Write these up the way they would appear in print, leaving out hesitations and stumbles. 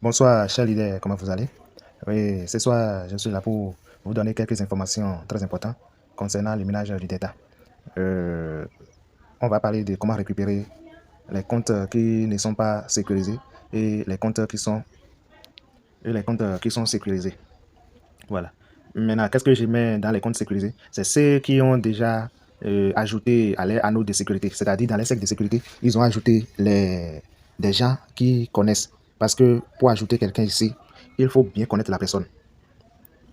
Bonsoir, chers leaders, comment vous allez? Oui, ce soir, je suis là pour vous donner quelques informations très importantes concernant le minage du data. On va parler de comment récupérer les comptes qui ne sont pas sécurisés et les comptes qui sont sécurisés. Voilà. Maintenant, qu'est-ce que je mets dans les comptes sécurisés? C'est ceux qui ont déjà ajouté à leur anneau de sécurité. C'est-à-dire, dans les cercles de sécurité, ils ont ajouté des gens qui connaissent. Parce que pour ajouter quelqu'un ici, il faut bien connaître la personne.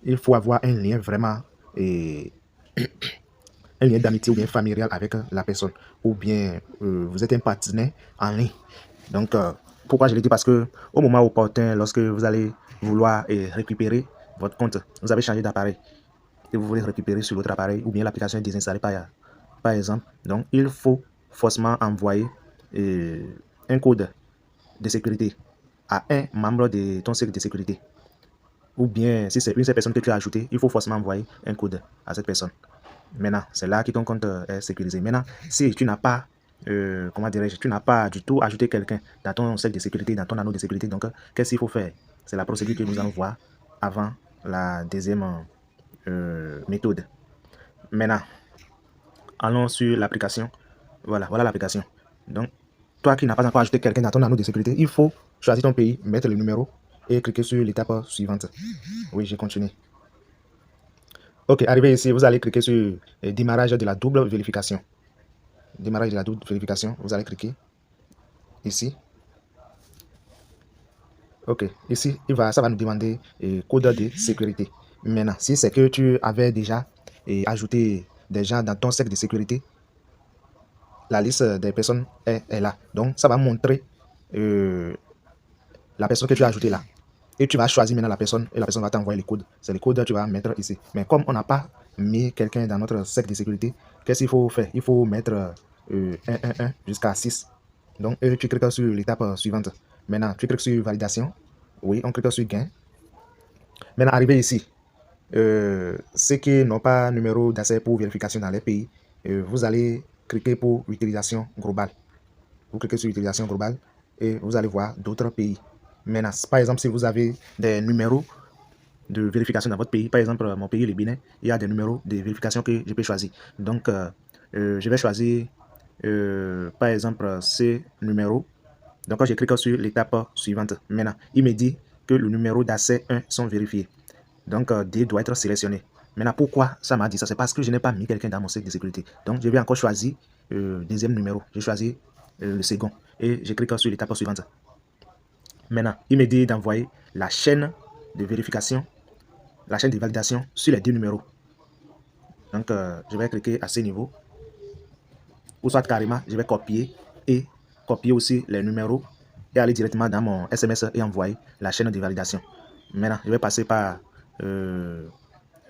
Il faut avoir un lien vraiment, et un lien d'amitié ou bien familial avec la personne. Ou bien vous êtes un partenaire en ligne. Donc, pourquoi je le dis? Parce que au moment opportun, lorsque vous allez vouloir récupérer votre compte, vous avez changé d'appareil et vous voulez récupérer sur l'autre appareil, ou bien l'application est désinstallée par exemple. Donc, il faut forcément envoyer un code de sécurité à un membre de ton cercle de sécurité. Ou bien, si c'est une seule personne que tu as ajoutée, il faut forcément envoyer un code à cette personne. Maintenant, c'est là que ton compte est sécurisé. Maintenant, si tu n'as pas, comment dirais-je, tu n'as pas du tout ajouté quelqu'un dans ton cercle de sécurité, dans ton anneau de sécurité, donc qu'est-ce qu'il faut faire? C'est la procédure que nous allons voir avant la deuxième méthode. Maintenant, allons sur l'application. Voilà l'application. Donc, toi qui n'as pas encore ajouté quelqu'un dans ton anneau de sécurité, il faut choisir ton pays, mettre le numéro et cliquer sur l'étape suivante. Oui, je continue. Ok, arrivé ici, vous allez cliquer sur démarrage de la double vérification. Démarrage de la double vérification, vous allez cliquer ici. Ok, ici, ça va nous demander code de sécurité. Maintenant, si c'est que tu avais déjà ajouté des gens dans ton cercle de sécurité, la liste des personnes est là. Donc, ça va montrer la personne que tu as ajoutée là. Et tu vas choisir maintenant la personne et la personne va t'envoyer le code. C'est le code que tu vas mettre ici. Mais comme on n'a pas mis quelqu'un dans notre cercle de sécurité, qu'est-ce qu'il faut faire? Il faut mettre 1 jusqu'à 6. Donc, tu cliques sur l'étape suivante. Maintenant, tu cliques sur validation. Oui, on clique sur gain. Maintenant, arrivé ici, ceux qui n'ont pas numéro d'accès pour vérification dans les pays, vous allez cliquer pour utilisation globale. Vous cliquez sur utilisation globale et vous allez voir d'autres pays. Maintenant, par exemple, si vous avez des numéros de vérification dans votre pays, par exemple, mon pays, le Bénin, il y a des numéros de vérification que je peux choisir. Donc, je vais choisir, par exemple, ces numéros. Donc, quand je clique sur l'étape suivante, maintenant, il me dit que le numéro d'accès 1 sont vérifiés. Donc, D doit être sélectionné. Maintenant, pourquoi ça m'a dit ça? C'est parce que je n'ai pas mis quelqu'un dans mon cercle de sécurité. Donc, je vais encore choisir deuxième numéro. Je choisis le second et je clique sur l'étape suivante. Maintenant, il me dit d'envoyer la chaîne de vérification, la chaîne de validation sur les deux numéros. Donc, je vais cliquer à ce niveau. Ou soit carrément, je vais copier et copier aussi les numéros et aller directement dans mon SMS et envoyer la chaîne de validation. Maintenant, je vais passer par... je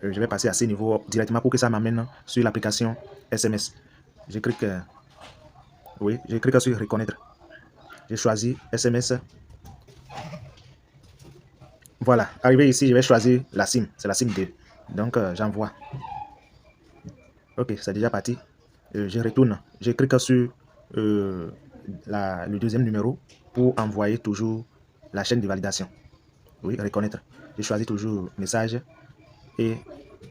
vais passer à ce niveau directement pour que ça m'amène sur l'application SMS. Je clique, oui, je clique sur reconnaître. Je choisis SMS. Voilà, arrivé ici, je vais choisir la SIM. C'est la SIM 2. Donc, j'envoie. Ok, c'est déjà parti. Je retourne. Je clique sur le deuxième numéro pour envoyer toujours la chaîne de validation. Oui, reconnaître. Je choisis toujours message et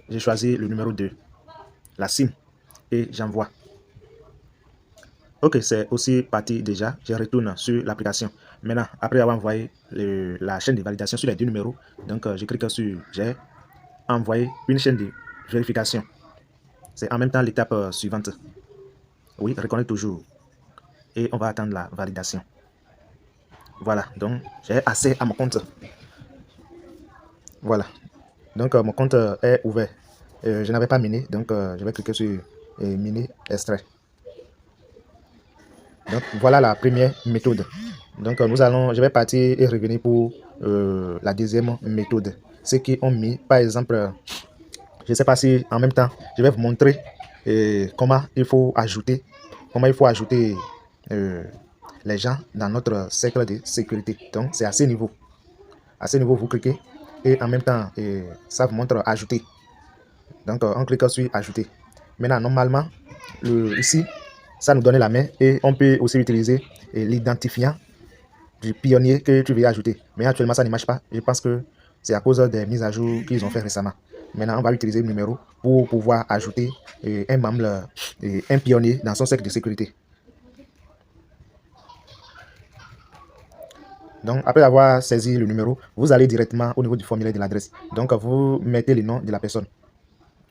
je choisis le numéro 2, la SIM, et j'envoie. Ok, c'est aussi parti déjà. Je retourne sur l'application. Maintenant, après avoir envoyé la chaîne de validation sur les deux numéros, donc je clique sur j'ai envoyé une chaîne de vérification. C'est en même temps l'étape suivante. Oui, reconnaître toujours. Et on va attendre la validation. Voilà, donc j'ai accès à mon compte. Voilà, donc mon compte est ouvert. Je n'avais pas miné, donc je vais cliquer sur miner extrait. Donc voilà la première méthode. Donc je vais partir et revenir pour la deuxième méthode. Ceux qui ont mis, par exemple, je ne sais pas si en même temps, je vais vous montrer comment il faut ajouter, les gens dans notre cercle de sécurité. Donc c'est à ce niveau. À ce niveau, vous cliquez et en même temps, ça vous montre ajouter. Donc on clique sur ajouter. Maintenant, normalement, ici, ça nous donne la main et on peut aussi utiliser l'identifiant pionnier que tu veux ajouter. Mais actuellement, ça ne marche pas. Je pense que c'est à cause des mises à jour qu'ils ont fait récemment. Maintenant, on va utiliser le numéro pour pouvoir ajouter un membre, un pionnier dans son cercle de sécurité. Donc, après avoir saisi le numéro, vous allez directement au niveau du formulaire de l'adresse. Donc, vous mettez le nom de la personne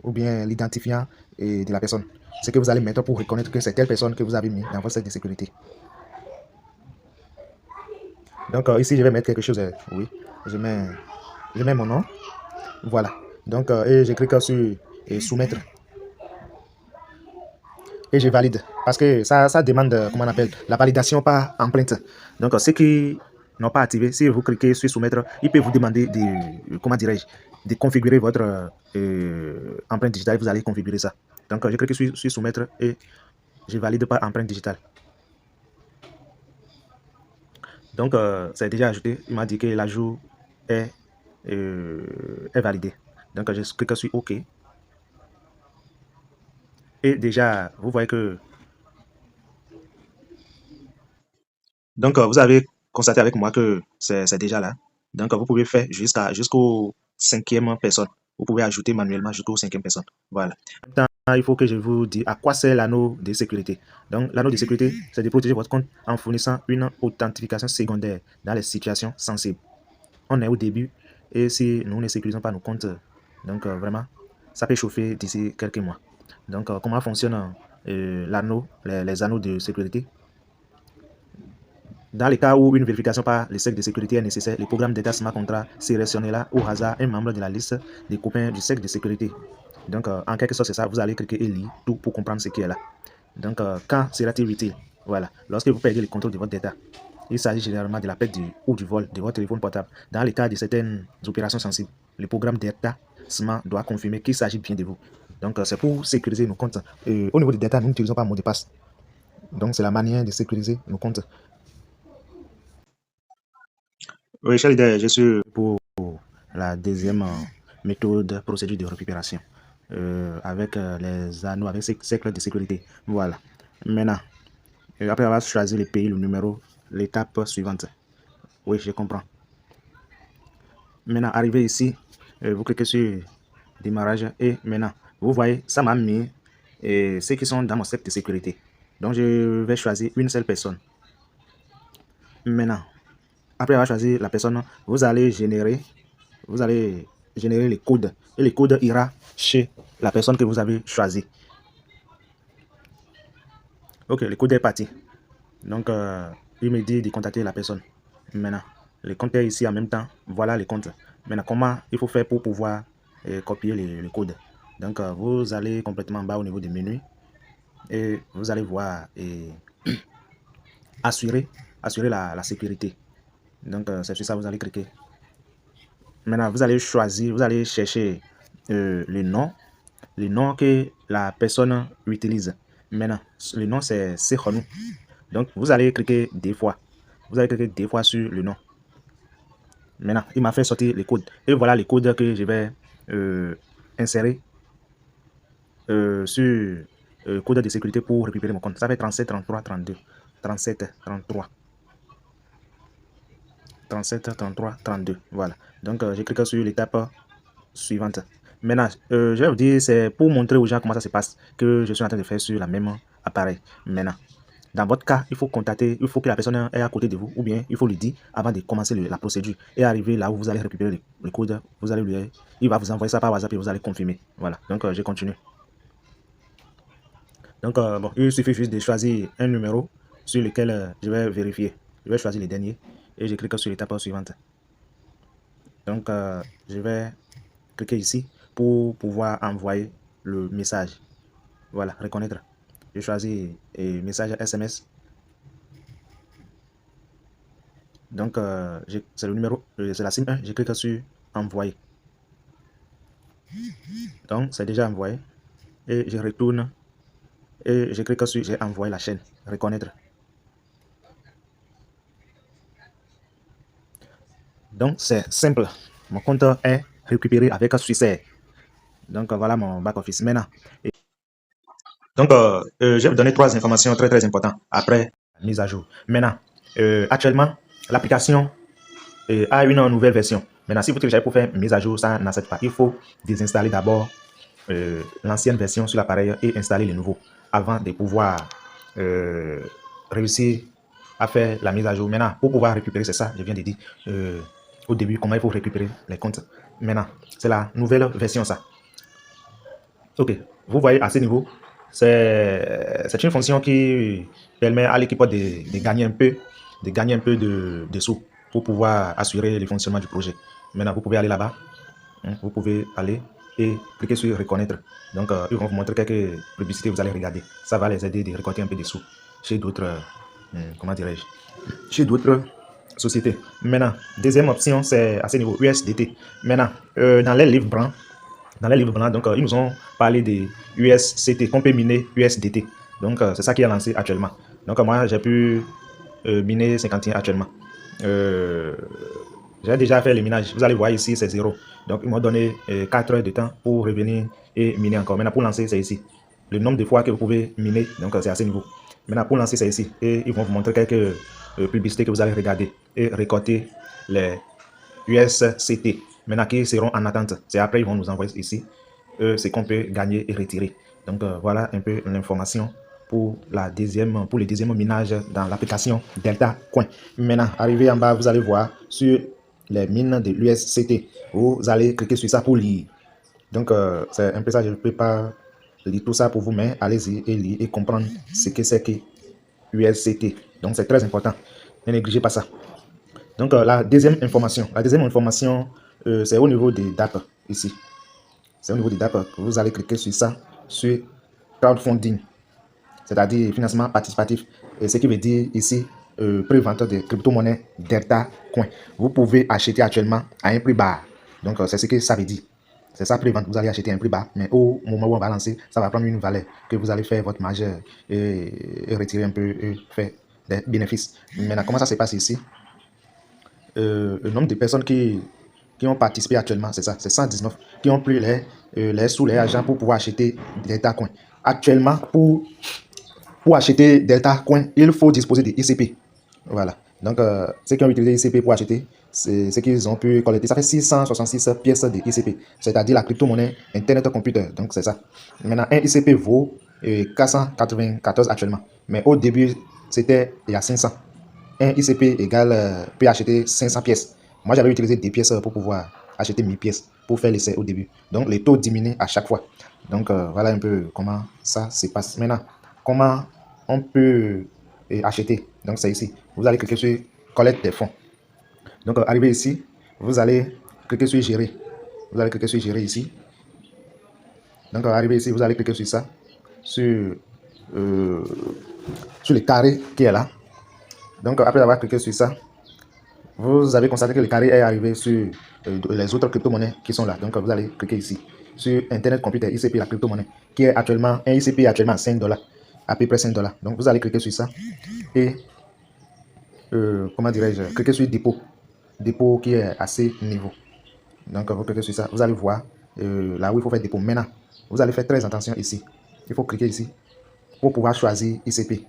ou bien l'identifiant de la personne. Ce que vous allez mettre pour reconnaître que c'est telle personne que vous avez mis dans votre cercle de sécurité. Donc, ici, je vais mettre quelque chose. Oui, je mets mon nom. Voilà. Donc, et je clique sur soumettre. Et je valide. Parce que ça demande, comment on appelle, la validation par empreinte. Donc, ceux qui n'ont pas activé, si vous cliquez sur soumettre, il peut vous demander de, comment dirais-je, de configurer votre empreinte digitale. Vous allez configurer ça. Donc, je clique sur soumettre et je valide par empreinte digitale. Donc, c'est déjà ajouté. Il m'a dit que l'ajout est validé. Donc, je clique sur OK. Et déjà, vous voyez que... Donc, vous avez constaté avec moi que c'est déjà là. Donc, vous pouvez faire jusqu'au 5e personne. Vous pouvez ajouter manuellement jusqu'au 5e personne. Voilà. Maintenant, il faut que je vous dise à quoi sert l'anneau de sécurité. Donc, l'anneau de sécurité, c'est de protéger votre compte en fournissant une authentification secondaire dans les situations sensibles. On est au début et si nous ne sécurisons pas nos comptes, donc vraiment, ça peut chauffer d'ici quelques mois. Donc, comment fonctionne l'anneau, les anneaux de sécurité? Dans le cas où une vérification par le cercle de sécurité est nécessaire, le programme d'État Smart Contract sélectionnera au hasard un membre de la liste des copains du cercle de sécurité. Donc, en quelque sorte, c'est ça. Vous allez cliquer et lire tout pour comprendre ce qui est là. Donc, quand sera-t-il utile? Voilà. Lorsque vous perdez le contrôle de votre data, il s'agit généralement de la perte ou du vol de votre téléphone portable. Dans le cas de certaines opérations sensibles, le programme d'État Smart doit confirmer qu'il s'agit bien de vous. Donc, c'est pour sécuriser nos comptes. Au niveau du data, nous n'utilisons pas mot de passe. Donc, c'est la manière de sécuriser nos comptes. Oui, cher leader, je suis pour la deuxième méthode, procédure de récupération avec les anneaux, avec ces cercles de sécurité. Voilà. Maintenant, après avoir choisi le pays, le numéro, l'étape suivante. Oui, je comprends. Maintenant, arrivé ici, vous cliquez sur démarrage et maintenant, vous voyez, ça m'a mis ceux qui sont dans mon cercle de sécurité. Donc, je vais choisir une seule personne. Maintenant, après avoir choisi la personne, vous allez générer les codes et le code ira chez la personne que vous avez choisi. Ok, le code est parti. Donc, il me dit de contacter la personne. Maintenant, le compte est ici en même temps. Voilà le compte. Maintenant, comment il faut faire pour pouvoir copier le code? Donc, vous allez complètement en bas au niveau du menu et vous allez voir assurer la sécurité. Donc, c'est sur ça que vous allez cliquer. Maintenant, vous allez choisir, vous allez chercher le nom que la personne utilise. Maintenant, le nom c'est Sekhonu. Donc, vous allez cliquer deux fois. Vous allez cliquer deux fois sur le nom. Maintenant, il m'a fait sortir le code. Et voilà le code que je vais insérer sur le code de sécurité pour récupérer mon compte. Ça fait 37 33 32. 37 33. 37 33 32. Voilà. Donc, je clique sur l'étape suivante. Maintenant, je vais vous dire, c'est pour montrer aux gens comment ça se passe que je suis en train de faire sur la même appareil. Maintenant, dans votre cas, il faut que la personne est à côté de vous, ou bien il faut lui dire avant de commencer la procédure et arriver là où vous allez récupérer le code, vous allez il va vous envoyer ça par WhatsApp et vous allez confirmer. Voilà, donc je continue. Donc, bon, il suffit juste de choisir un numéro sur lequel je vais vérifier. Je vais choisir le dernier et je clique sur l'étape suivante. Donc, je vais cliquer ici pour pouvoir envoyer le message. Voilà, reconnaître. Je choisis message SMS. Donc, c'est le numéro, c'est la SIM 1. Je clique sur envoyer. Donc, c'est déjà envoyé. Et je retourne. Et je clique sur j'ai envoyé la chaîne. Reconnaître. Donc, c'est simple. Mon compte est récupéré avec succès. Donc, voilà mon back-office. Maintenant, donc, je vais vous donner trois informations très, très importantes après mise à jour. Maintenant, actuellement, l'application a une nouvelle version. Maintenant, si vous téléchargez pour faire une mise à jour, ça n'accepte pas. Il faut désinstaller d'abord l'ancienne version sur l'appareil et installer le nouveau avant de pouvoir réussir à faire la mise à jour. Maintenant, pour pouvoir récupérer, c'est ça, je viens de dire au début, comment il faut récupérer les comptes. Maintenant, c'est la nouvelle version, ça. Ok, vous voyez à ce niveau, c'est une fonction qui permet à l'équipe de gagner un peu de sous pour pouvoir assurer le fonctionnement du projet. Maintenant, vous pouvez aller là-bas, hein, vous pouvez aller et cliquer sur reconnaître. Donc, ils vont vous montrer quelques publicités, vous allez regarder. Ça va les aider de récolter un peu de sous chez d'autres, comment dirais-je, chez d'autres sociétés. Maintenant, deuxième option, c'est à ce niveau USDT. Maintenant, dans les livres blancs, donc ils nous ont parlé des USCT, qu'on peut miner USDT. Donc, c'est ça qui est lancé actuellement. Donc, moi, j'ai pu miner 51 actuellement. J'ai déjà fait le minage. Vous allez voir ici, c'est 0. Donc, ils m'ont donné 4 heures de temps pour revenir et miner encore. Maintenant, pour lancer, c'est ici. Le nombre de fois que vous pouvez miner, donc c'est à ce niveau. Maintenant, pour lancer, c'est ici. Et ils vont vous montrer quelques publicités que vous allez regarder et récolter les USCT. Maintenant, qui seront en attente. C'est après, ils vont nous envoyer ici ce qu'on peut gagner et retirer. Donc, voilà un peu l'information pour le deuxième minage dans l'application Delta Coin. Maintenant, arrivé en bas, vous allez voir sur les mines de l'USCT. Vous allez cliquer sur ça pour lire. Donc, c'est un peu ça, je ne peux pas lire tout ça pour vous, mais allez-y et lire et comprendre ce que c'est que USCT. Donc, c'est très important. Ne négligez pas ça. Donc, la deuxième information, c'est au niveau des DAP, ici. C'est au niveau des DAP. Vous allez cliquer sur ça, sur crowdfunding, c'est-à-dire financement participatif. Et ce qui veut dire ici, pré-vente de crypto-monnaie Delta Coin. Vous pouvez acheter actuellement à un prix bas. Donc, c'est ce que ça veut dire. C'est ça, pré-vente, vous allez acheter à un prix bas, mais au moment où on va lancer, ça va prendre une valeur que vous allez faire votre marge et retirer un peu et faire des bénéfices. Maintenant, comment ça se passe ici? Le nombre de personnes qui ont participé actuellement, c'est ça, c'est 119, qui ont pris les sous, les agents pour pouvoir acheter Delta Coin. Actuellement, pour acheter Delta Coin, il faut disposer de ICP. Voilà. Donc, ceux qui ont utilisé ICP pour acheter, c'est ce qu'ils ont pu collecter. Ça fait 666 pièces de ICP, c'est-à-dire la crypto-monnaie Internet Computer. Donc, c'est ça. Maintenant, un ICP vaut 494 actuellement. Mais au début, c'était il y a 500. Un ICP égale peut acheter 500 pièces. Moi, j'avais utilisé des pièces pour pouvoir acheter 1000 pièces pour faire l'essai au début. Donc, les taux diminuent à chaque fois. Donc, voilà un peu comment ça se passe. Maintenant, comment on peut acheter. Donc, c'est ici. Vous allez cliquer sur collecte des fonds. Donc, arrivé ici, vous allez cliquer sur gérer. Vous allez cliquer sur gérer ici. Donc, arrivé ici, vous allez cliquer sur ça, sur le carré qui est là. Donc, après avoir cliqué sur ça, vous avez constaté que le carré est arrivé sur les autres crypto-monnaies qui sont là. Donc, vous allez cliquer ici sur Internet Computer ICP, la crypto-monnaie, qui est actuellement, un ICP est actuellement à 5 $, à peu près 5 $. Donc, vous allez cliquer sur ça et, comment dirais-je, cliquer sur dépôt qui est à ce niveau. Donc, vous cliquez sur ça, vous allez voir là où il faut faire dépôt. Maintenant, vous allez faire très attention ici. Il faut cliquer ici pour pouvoir choisir ICP.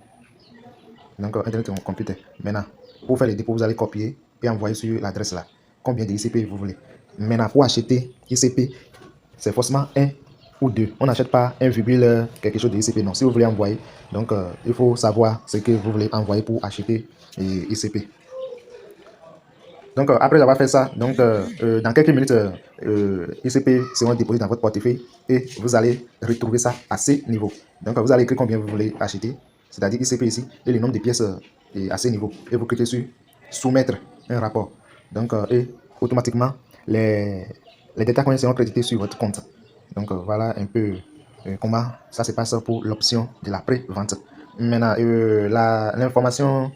Donc, Internet Computer. Maintenant, pour faire les dépôts, vous allez copier et envoyer sur l'adresse là. Combien de ICP vous voulez. Maintenant, pour acheter ICP, c'est forcément 1 ou 2. On n'achète pas 1, quelque chose de ICP. Non, si vous voulez envoyer, donc il faut savoir ce que vous voulez envoyer pour acheter ICP. Donc, après avoir fait ça, donc, dans quelques minutes, ICP seront déposés dans votre portefeuille et vous allez retrouver ça à ce niveau. Donc, vous allez écrire combien vous voulez acheter, c'est-à-dire ICP ici, et le nombre de pièces à ce niveau. Et vous cliquez sur soumettre un rapport. Donc, et automatiquement, les Delta Coins seront crédités sur votre compte. Donc, voilà un peu comment ça se passe pour l'option de la pré-vente. Maintenant, l'information,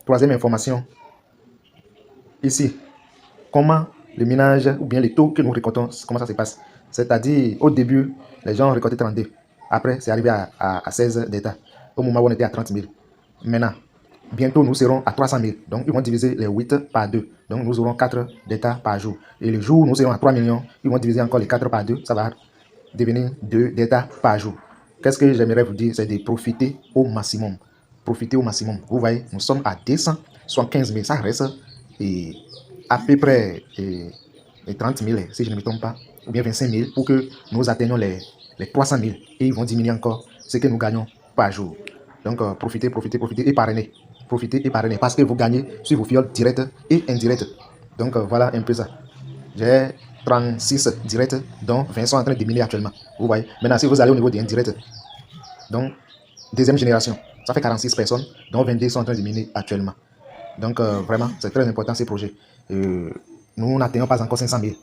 troisième information, ici, comment le minage ou bien les taux que nous récoltons, comment ça se passe. C'est-à-dire, au début, les gens ont récolté 32. Après, c'est arrivé à 16 d'état. Au moment où on était à 30 000. Maintenant, bientôt, nous serons à 300 000. Donc, ils vont diviser les 8 par 2. Donc, nous aurons 4 d'état par jour. Et le jour où nous serons à 3 millions, ils vont diviser encore les 4 par 2. Ça va devenir 2 d'état par jour. Qu'est-ce que j'aimerais vous dire? C'est de profiter au maximum. Profiter au maximum. Vous voyez, nous sommes à 200 15 000, ça reste à peu près 30 000, si je ne me trompe pas, ou bien 25 000 pour que nous atteignions les 300 000. Et ils vont diminuer encore ce que nous gagnons par jour. Donc, profitez et parrainez. Profitez et parrainez parce que vous gagnez sur vos fioles directes et indirectes. Donc, voilà un peu ça. J'ai 36 directs, dont 20 sont en train de diminuer actuellement. Vous voyez. Maintenant, si vous allez au niveau des indirects, donc, deuxième génération, ça fait 46 personnes, dont 22 sont en train de diminuer actuellement. Donc, vraiment, c'est très important ces projets. Nous n'atteignons pas encore 500 000.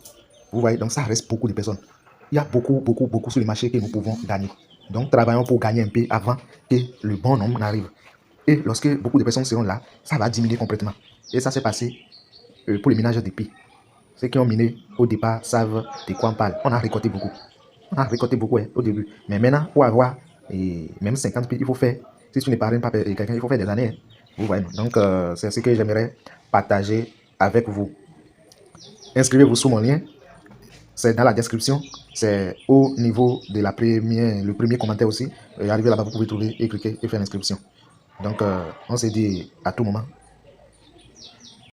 Vous voyez, donc ça reste beaucoup de personnes. Il y a beaucoup sur le marché que nous pouvons gagner. Donc, travaillons pour gagner un peu avant que le bon nombre n'arrive. Et lorsque beaucoup de personnes seront là, ça va diminuer complètement. Et ça s'est passé pour les ménages d'épis. Ceux qui ont miné au départ savent de quoi on parle. On a récolté beaucoup. On a récolté beaucoup au début. Mais maintenant, pour avoir même 50 pieds, il faut faire, si tu ne parraines pas quelqu'un, il faut faire des années. Vous voyez. Donc, c'est ce que j'aimerais partager avec vous. Inscrivez-vous sous mon lien. C'est dans la description. C'est au niveau de le premier commentaire aussi. Arrivez là-bas, vous pouvez trouver et cliquer et faire l'inscription. Donc, on se dit à tout moment.